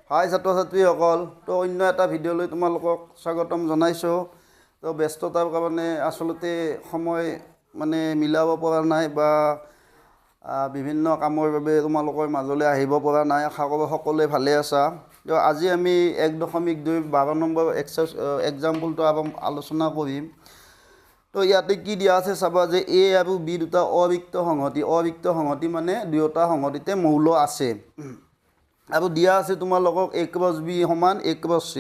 হাই ছাত্ৰ ছাত্ৰীসকল তো অন্য এটা ভিডিঅ'লৈ তোমালোকক স্বাগতম জনাইছোঁ তো ব্যস্ততাৰ কাৰণে আসলতে সময় মানে মিলাব পৰা নাই বা বিভিন্ন কামৰ বাবে তোমালোকৰ মাজলৈ আহিব পৰা নাই আশা কৰোঁ সকলোৱে ভালে আছা তো আজি আমি 1.2 12 নম্বৰ এক্সাম্পলটো আলোচনা কৰিম তো ইয়াতে কি দিয়া আছে চাবা যে এ আৰু বি দুটা অবিক্ত সংহতি মানে দুয়োটা সংহতিতে মৌল আছে আৰু দিয়া আছে তোমালোকক a + b = a + c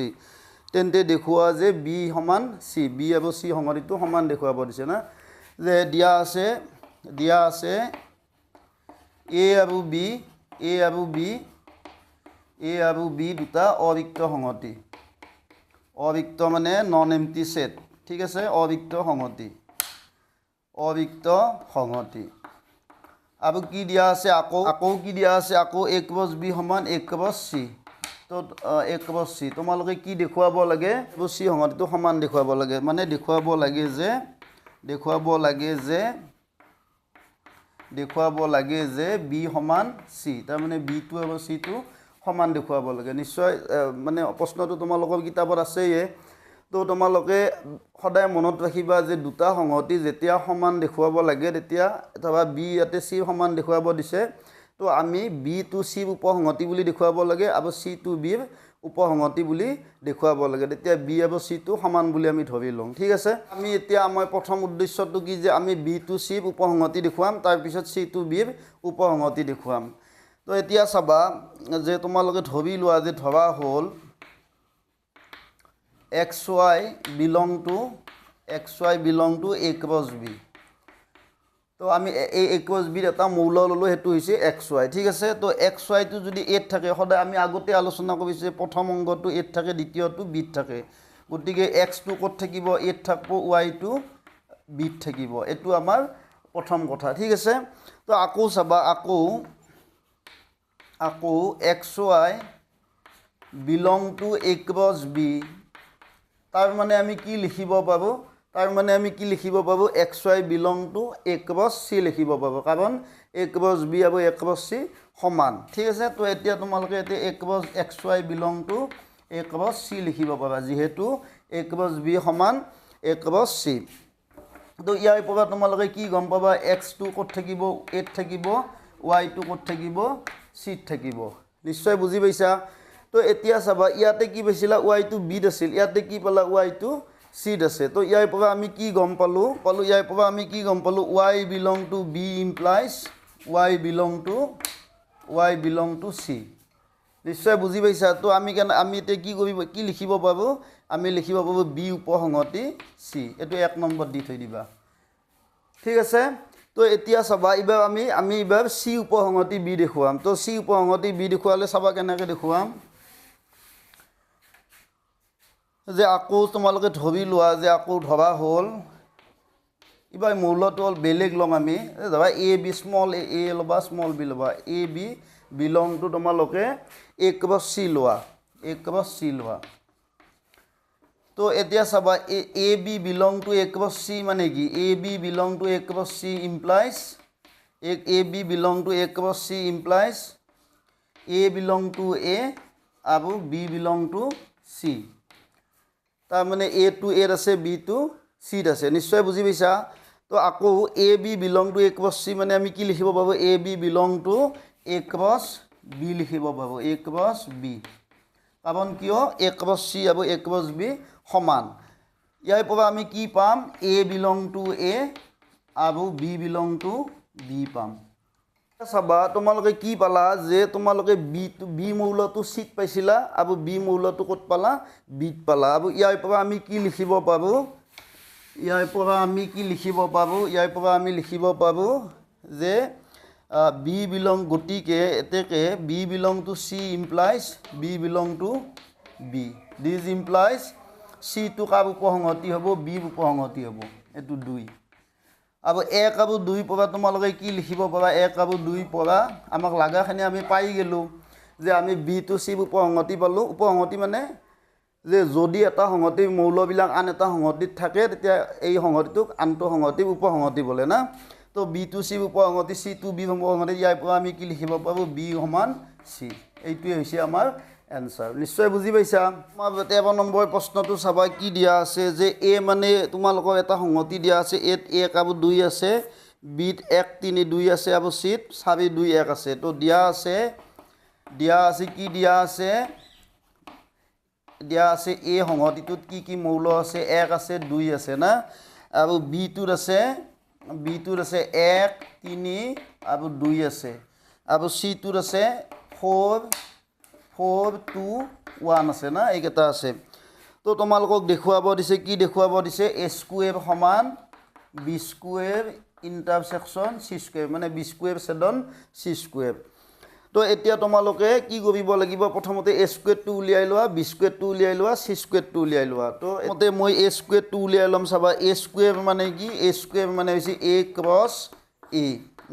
তেন্তে দেখুৱা যে b = c b আৰু c সংহতিটো সমান দেখুৱাব দিছে না যে দিয়া আছে a আৰু b দুটা অবিক্ত মানে নন এম্পটি সেট ঠিক আছে অবিক্ত সংহতি আৰু কি দিয়া আছে আকৌ কি দিয়া আছে আকৌ a + b = a + c তো a + c তোমালোকে কি দেখুৱাব লাগে c সংহতিটো সমান দেখুৱাব লাগে মানে দেখুৱাব লাগে যে b = c তাৰ মানে b টো আৰু c টো সমান দেখুৱাব লাগে নিশ্চয় মানে প্ৰশ্নটো তোমালোকৰ কিতাপত আছেই তো তোমালোকে সদায় মনত ৰাখিবা যে দুটা সংহতি যেতিয়া সমান দেখুৱাব লাগে তেতিয়া অথবা b ইয়াতে c সমান দেখুৱাব দিছে তো আমি b to c উপসংহতি বুলি দেখুৱাব লাগে আৰু c to b উপসংহতি বুলি দেখুৱাব লাগে তেতিয়া b আৰু c টো সমান বুলি আমি ধৰি লওঁ ঠিক আছে আমি এতিয়া আমাৰ প্ৰথম উদ্দেশ্যটো কি যে আমি b to c উপসংহতি দেখুৱাম তাৰ পিছত c to b উপসংহতি দেখুৱাম তো এতিয়া চাবা যে তোমালোকে ধৰি লোৱা যে ধৰা হ'ল xy belong to a + b তো আমি a + b এটা মৌল ললো হেতু হৈছে xy ঠিক আছে তো xy টো যদি a থাকে সদায় আমি আগতে আলোচনা কৰিছে প্ৰথম অংগটো a থাকে দ্বিতীয়টো b থাকে গতিকে x টো ক'ত থাকিব a থাকিব y টো b থাকিব এটো আমাৰ প্ৰথম কথা ঠিক আছে তো আকৌ চাবা আকৌ xy belong to a + b তাৰ মানে আমি কি লিখিব পাবো xy belong to a + c লিখিব পাবো কাৰণ a + b আৰু a + c সমান ঠিক আছে তো এতিয়া তোমালোকে এতিয়া xy belong to a + c লিখিব পাবা যেহেতু a + b = a + c তো ইয়াৰ পৰা তোমালোকে কি গম পাবা x টো ক'ত থাকিব a থাকিব y টো ক'ত থাকিব c থাকিব নিশ্চয় বুজি পাইছা তো এতিয়া চাবা ইয়াতে কি পাইছিলা y টো b আছিল ইয়াতে কি পালা y টো c আছে তো ইয়াৰ পৰা আমি কি গম পালো y belong to b implies y belong to c নিশ্চয় বুজি পাইছা তো আমি এতিয়া কি লিখিব পাবো আমি লিখিব পাবো b উপসংহতি c এটো 1 নম্বৰ দি থৈ দিবা ঠিক আছে তো এতিয়া চাবা আমি এবাৰ c উপসংহতি b দেখুৱাম তো c উপসংহতি b দেখুৱালে চাবা কেনেকৈ দেখুৱাম যে আকৌ তোমালোকে ধৰি লোৱা যে আকৌ ধৰা হ'ল এবাৰ মৌলটো হ'ল বেলেগ লম আমি ধৰা a b স্মল a লবা স্মল b লবা a b belong to তোমালোকে a + c লোৱা তো এতিয়া চাবা a b belong to a + c মানে কি a b belong to a + c implies a b belong to a + c implies a belong to a আৰু b belong to c তাৰ মানে a to a আছে b to c আছে নিশ্চয় বুজি পাইছা তো আকৌ a b belong to a + c মানে আমি কি লিখিব পাবো a b belong to a + b লিখিব পাবো a + b কাৰণ কিয় a + c আৰু a + b সমান ইয়াৰ পৰা আমি কি পাম a belong to a আৰু b belong to b পাম চাবা তোমালোকে কি পালা যে তোমালোকে b মৌলটো c পাইছিলা আৰু b মৌলটো ক'ত পালা b পালা আৰু ইয়াৰ পৰা আমি কি লিখিব পাবো যে b belong গতিকে এতেকে b belong to c implies b belong to b this implies c টো কাৰ উপসংহতি হ'ব b উপসংহতি হ'ব এটো 2 আৰু 1 আৰু 2 পৰা তোমালোকে কি লিখিব পাৰা 1 আৰু 2 পৰা আমাক লাগাখিনি আমি পাই গেলো যে আমি b to c উপসংহতি পালো উপসংহতি মানে যে যদি এটা সংহতিৰ মৌলবিলাক আন এটা সংহতিত থাকে তেতিয়া এই সংহতিটোক আনটো সংহতিৰ উপসংহতি বলে না তো b to c উপসংহতি c to b উপসংহতি ইয়াৰ পৰা আমি কি লিখিব পাবো b = c এইটোৱে হৈছে আমাৰ এনসাৰ নিশ্চয় বুজি পাইছা মই 13 নম্বৰ প্ৰশ্নটো চাবা কি দিয়া আছে যে এ মানে তোমালোকৰ এটা সংগতি দিয়া আছে এত 1 আৰু 2 আছে বিত 1 3 2 আছে আৰু চিত 4 2 1 আছে তো দিয়া আছে কি দিয়া আছে এ সংগতিটোত কি মৌল আছে 1 আছে 2 আছে না আৰু বি টোত আছে 1 3 আৰু 2 আছে আৰু সি টোত আছে 4 2 1 আছে না এইকেইটা আছে তো তোমালোকক দেখুৱাব দিছে কি দেখুৱাব দিছে a স্কয়াৰ সমান b স্কয়াৰ ইন্টাৰসেকশন c স্কয়াৰ মানে b স্কয়াৰ ছেদন c স্কয়াৰ তো এতিয়া তোমালোকে কি কৰিব লাগিব প্ৰথমতে a স্কয়াৰটো উলিয়াই লোৱা b স্কয়াৰটো উলিয়াই লোৱা c স্কয়াৰটো উলিয়াই লোৱা তো মতে মই a স্কয়াৰটো উলিয়াই লম চাবা a স্কয়াৰ মানে কি a স্কয়াৰ মানে হৈছে a ক্ৰছ a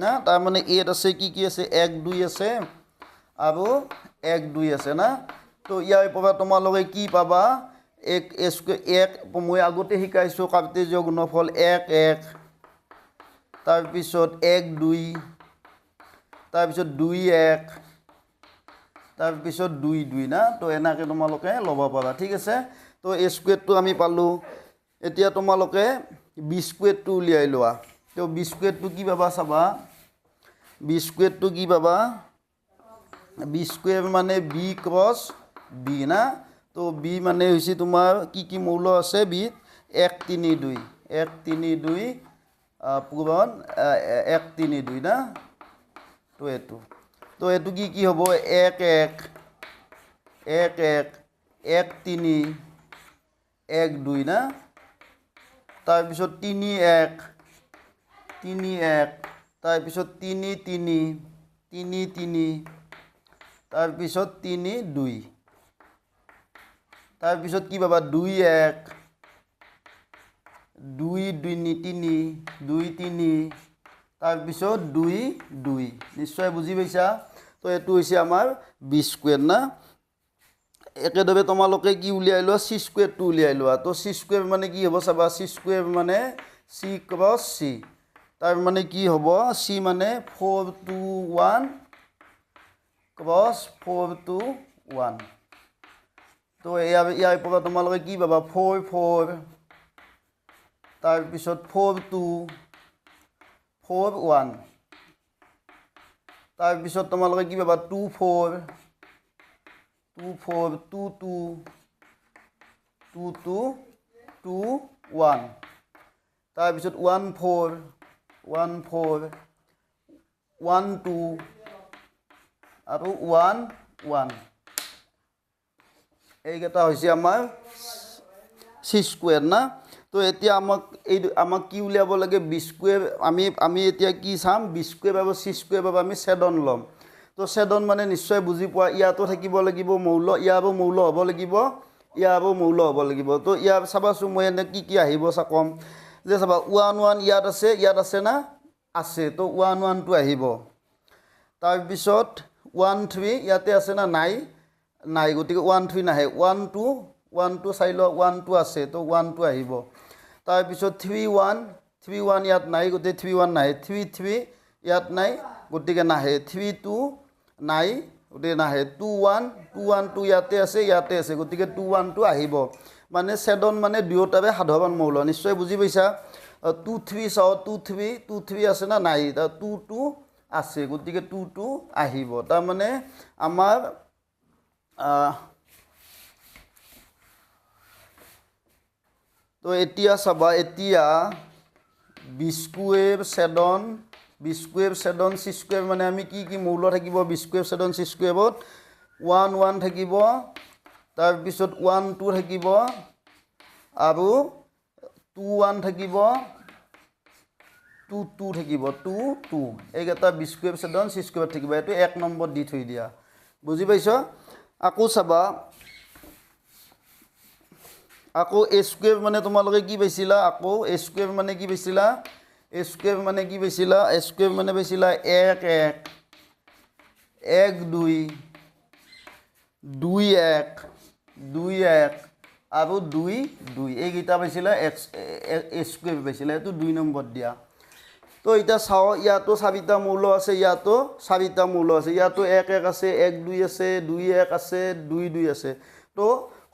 না তাৰ মানে a আছে কি আছে 1 2 আছে আৰু 1 2 আছে না তো ইয়াৰ পৰা তোমালোকে কি পাবা এক মই আগতে শিকাইছো কাৰ্টেজীয় গুণফল 1 1 তাৰ পিছত 1 2 তাৰ পিছত 2 1 তাৰ পিছত 2 2 না তো এনাকে তোমালোকে ল'ব পাৰা ঠিক আছে তো a স্কয়াৰটো আমি পালো এতিয়া তোমালোকে b স্কয়াৰটো উলিয়াই লোৱা তো b স্কয়াৰটো কি পাবা চাবা b স্কয়াৰটো কি পাবা b স্কয়াৰ মানে b ক্ৰছ b না তো b মানে হৈছে তোমাৰ কি মৌল আছে b 1 3 2 1 3 2 পূৰণ 1 3 2 না তো এটো কি হ'ব 1 1 1 1 1 3 1 2 না তাৰ পিছত 3 1 3 1 তাৰ পিছত 3 3 3 3 তাৰ পিছত 3 2 তাৰ পিছত কি পাবা 2 1 2 2 3 2 3 তাৰ পিছত 2 2 নিশ্চয় বুজি পাইছা তো এটো হৈছে আমাৰ b স্কয়াৰ না একেদৰে তোমালোকে কি উলিয়াই লোৱা c স্কয়াৰটো উলিয়াই লোৱা তো c স্কয়াৰ মানে কি হ'ব চাবা c স্কয়াৰ মানে c ক্ৰছ c তাৰ মানে কি হ'ব c মানে 4 2 1 ক্ৰছ 4 2 1 তো ইয়াৰ পৰা তোমালোকে কি পাবা 4 4 তাৰ পিছত 4 2 4 1 তাৰ পিছত তোমালোকে কি পাবা 2 4 2 4 2 2 2 2 2 1 তাৰ পিছত 1 4 1 4 1 2 আৰু 1 1 এইকেইটা হৈছে আমাৰ c স্কয়াৰ না তো এতিয়া আমাক কি উলিয়াব লাগে b স্কয়াৰ আমি এতিয়া কি চাম b স্কয়াৰ আৰু c স্কয়াৰ বাবে আমি ছেদন লম তো ছেদন মানে নিশ্চয় বুজি পোৱা ইয়াতো থাকিব লাগিব মৌল ইয়াৰো মৌল হ'ব লাগিব ইয়াৰো মৌল হ'ব লাগিব তো ইয়াৰ চাবাছো মই এনে কি আহিব চাকম যে চাবা 1 1 ইয়াত আছে না আছে তো 1 1 টো আহিব তাৰ পিছত 1 3 ইয়াতে আছে না নাই গতিকে 1 3 নাহে 1 2 চাই ল 1 2 আছে তো 1 2 আহিব তাৰ পিছত 3 1 ইয়াত নাই গতিকে 3 1 নাহে 3 3 ইয়াত নাই গতিকে নাহে 3 2 নাই গতিকে নাহে 2 1 2 ইয়াতে আছে গতিকে 2 1 2 আহিব মানে ছেদন মানে দুয়োটাৰে সাধাৰণ মৌল নিশ্চয় বুজি পাইছা 2 3 চাও 2 3 আছে না নাই 2 2 আছে গতিকে 2 2 আহিব তাৰ মানে আমাৰ তো এতিয়া চাবা এতিয়া b স্কয়াৰ ছেদন c স্কয়াৰ মানে আমি কি মৌল থাকিব b স্কয়াৰ ছেদন c স্কয়াৰত 1 1 থাকিব তাৰ পিছত 1 2 থাকিব আৰু 2 1 থাকিব 2 2 থাকিব 2 2 এইকেইটা b স্কয়াৰ ছেদন c স্কয়াৰত থাকিব এটো 1 নম্বৰ দি থৈ দিয়া বুজি পাইছো আকৌ চাবা আকৌ a স্কয়াৰ মানে তোমালোকে কি পাইছিলা আকৌ a স্কয়াৰ মানে কি পাইছিলা a স্কয়াৰ মানে কি পাইছিলা a স্কয়াৰ মানে পাইছিলা 1 1 1 2 2 1 2 1 আৰু 2 2 এইকেইটা পাইছিলা a স্কয়াৰ পাইছিলা এটো 2 নম্বৰ দিয়া তো এতিয়া চাওঁ ইয়াতো 4টা মৌল আছে ইয়াতো 4টা মৌল আছে ইয়াতো 1 1 আছে 1 2 আছে 2 1 আছে 2 2 আছে তো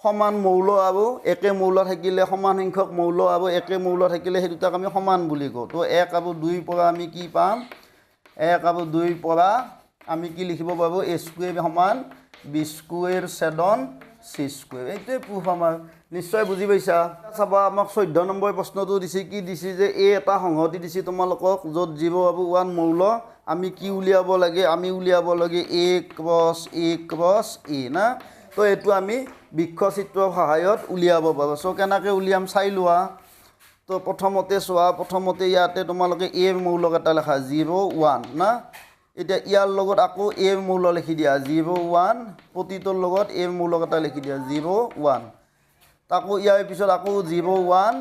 সমান মৌল আৰু একে মৌল থাকিলে সমান সংখ্যক মৌল আৰু একে মৌল থাকিলে সেই দুটাক আমি সমান বুলি কওঁ তো 1 আৰু 2 পৰা আমি কি পাম 1 আৰু 2 পৰা আমি কি লিখিব পাৰোঁ a স্কুৱেৰ সমান b স্কুৱেৰ ছেদন c স্কুৱেৰ এইটোৱে প্ৰুফ আমাৰ নিশ্চয় বুজি পাইছা চাবা আমাক 14 নম্বৰ প্ৰশ্নটো দিছে কি দিছে যে a এটা সংহতি দিছে তোমালোকক য'ত 0 আৰু 1 মৌল আমি কি উলিয়াব লাগে আমি উলিয়াব লাগে a ক্ৰছ a না তো এইটো আমি বৃক্ষ চিত্ৰৰ সহায়ত উলিয়াব পাৰোঁ সো কেনেকৈ উলিয়াম চাই লোৱা তো প্ৰথমতে চোৱা প্ৰথমতে ইয়াতে তোমালোকে a মৌলক এটা লেখা 0 1 না এতিয়া ইয়াৰ লগত আকৌ a মৌল লিখি দিয়া 0 1 প্ৰতিটোৰ লগত a মৌলক এটা লিখি দিয়া 0 1 তাকো ইয়াৰ পিছত আকৌ 0 1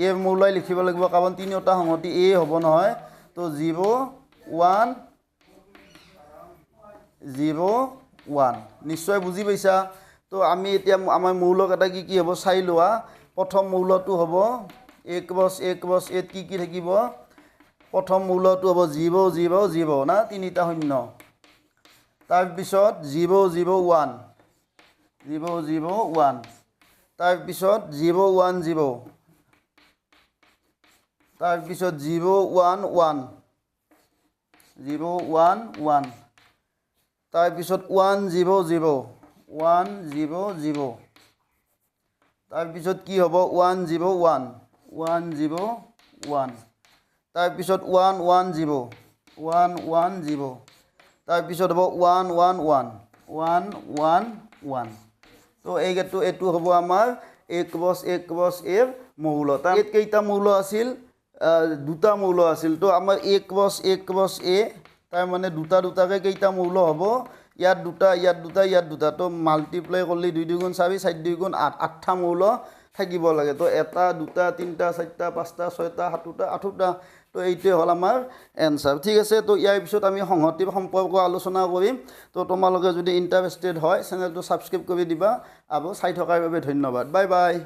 a মৌলই লিখিব লাগিব কাৰণ তিনিটা সংহতি a হ'ব নহয় তো 0 1 0 1 নিশ্চয় বুজি পাইছা তো আমি এতিয়া আমাৰ মৌলক এটা কি কি হ'ব চাই লোৱা প্ৰথম মৌলটো হ'ব a ক্ৰছ a কি কি থাকিব প্ৰথম মৌলটো হ'ব 0 0 0 না তিনিটা শূন্য তাৰপিছত 0 0 1 0 0 1 তাৰপিছত 0 1 0 তাৰপিছত 0 1 1 0 1 1 তাৰপিছত 1 0 0 1 0 0 তাৰপিছত কি হ'ব 1 0 1 1 0 1 তাৰপিছত 1 1 0 1 1 0 তাৰপিছত হ'ব 1 1 1 1 1 1 তো এইটো হ'ব আমাৰ a ক্ৰছ a মৌল তাৰ কেইটা মৌল আছিল দুটা মৌল আছিল তো আমাৰ a ক্ৰছ a তাৰ মানে দুটাকে কেইটা মৌল হ'ব ইয়াত দুটা তো মাল্টিপ্লাই কৰিলে 2 2 গুণ 4 4 2 গুণ 8 8টা মৌল থাকিব লাগে তো এটা দুটা তিনিটা চাৰিটা পাঁচটা ছয়টা সাতটা আঠটা তো এইটোৱে হ'ল আমাৰ এনসাৰ ঠিক আছে তো ইয়াৰ পিছত আমি সংহতি সম্পৰ্ক আলোচনা কৰিম তো তোমালোকে যদি ইণ্টাৰেষ্টেড হয় চেনেলটো ছাবস্ক্ৰাইব কৰি দিবা আৰু চাই থকাৰ বাবে ধন্যবাদ বাই বাই